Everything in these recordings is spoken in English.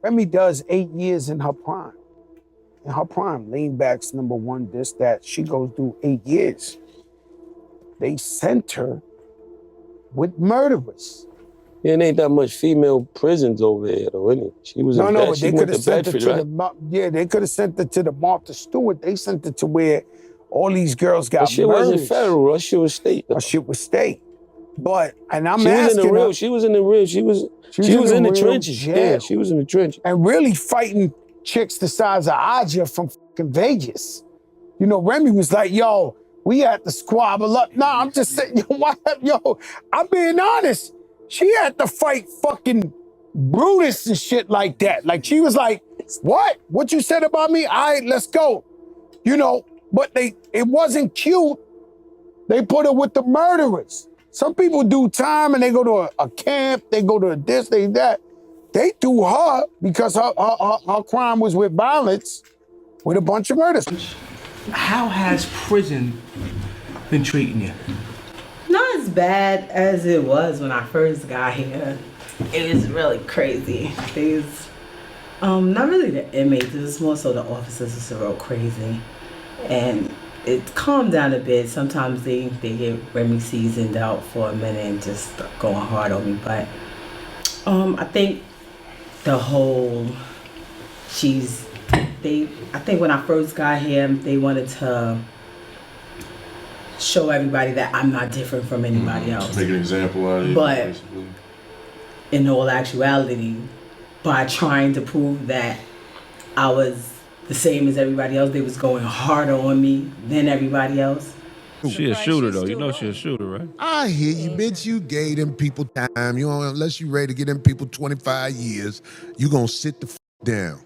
Remy does 8 years in her prime. In her prime, lean backs, #1, this, that. She goes through 8 years. They sent her with murderers. Yeah, it ain't that much female prisons over there, though, isn't it? She was in But they could have sent her to right? they could have sent her to the Martha Stewart. They sent her to where all these girls got That shit murdered. wasn't federal. That shit was state, though. That shit was state. But, and I'm she asking was in the real. her, she was in the real. She was in the trenches. Jail. Yeah, she was in the trenches. And really fighting chicks the size of Aja from fucking Vegas. You know, Remy was like, yo, we had to squabble up. Nah, I'm just saying, yo, I'm being honest. She had to fight fucking Brutus and shit like that. Like, she was like, what? What you said about me? All right, let's go. You know, but it wasn't cute. They put her with the murderers. Some people do time and they go to a camp, they go to this, they that. They threw her because her crime was with violence with a bunch of murders. How has prison been treating you? Not as bad as it was when I first got here. It was really crazy. These, not really the inmates, it was more so the officers was real crazy. And it calmed down a bit. Sometimes they get Remy seasoned out for a minute and just start going hard on me. But I think the whole, I think when I first got here, they wanted to show everybody that I'm not different from anybody else. Make an example out of you. But basically, in all actuality, by trying to prove that I was the same as everybody else, they was going harder on me than everybody else. She a shooter, though. You know she a shooter, right? I hear you, bitch. You gave them people time. You know, unless you ready to give them people 25 years, you gonna sit the down.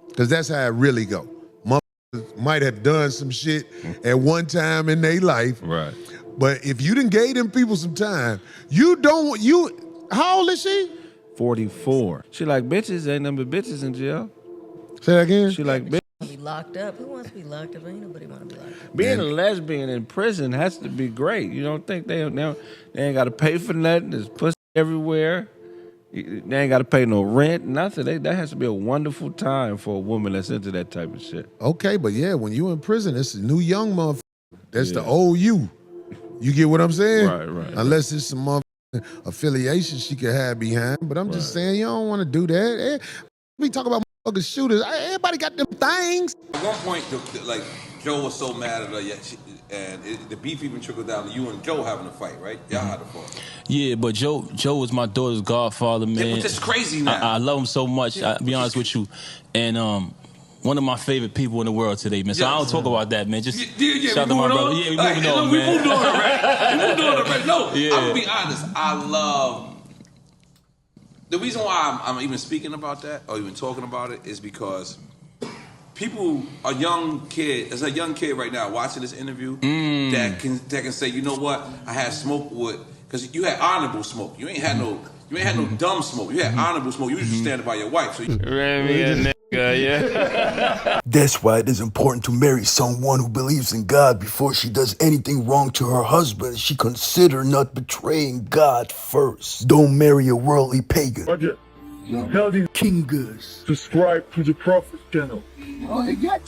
Because that's how it really go. Motherfuckers might have done some shit at one time in their life. Right. But if you done gave them people some time, how old is she? 44. She like bitches. Ain't nothing but bitches in jail. Say that again? She like bitches. Be locked up. Who wants to be locked up? Ain't nobody want to be locked up. Being a lesbian in prison has to be great. You don't think they ain't got to pay for nothing? There's pussy everywhere. They ain't got to pay no rent, nothing. That has to be a wonderful time for a woman that's into that type of shit. Okay, but yeah, when you in prison, it's a new young motherfucker. That's the old you. You get what I'm saying? Right. Unless it's some motherfucking affiliation she could have behind. But I'm just saying, you don't want to do that. We talk about motherfucking shooters. Everybody got them things. At one point, like, Joe was so mad at her, and the beef even trickled down to you and Joe having a fight, right? Y'all had a fight. Yeah, but Joe was my daughter's godfather, man. Yeah, but that's crazy now. I love him so much. I'll be honest with you, and one of my favorite people in the world today, man. So I don't talk about that, man. Just shout out to my brother. Yeah, we moving on, man. We moved on already. We moved on already. No, yeah. I'm gonna be honest. I love. The reason why I'm even speaking about that or even talking about it is because people, a young kid right now watching this interview that can say, you know what, I had smoke with, because you had honorable smoke. You ain't had no dumb smoke. You had honorable smoke. You was just standing by your wife. So Remy a nigga, yeah. That's why it is important to marry someone who believes in God before she does anything wrong to her husband. She consider not betraying God first. Don't marry a worldly pagan. Roger. Tell these Kingas. subscribe to the Prophet channel. Oh, I got you.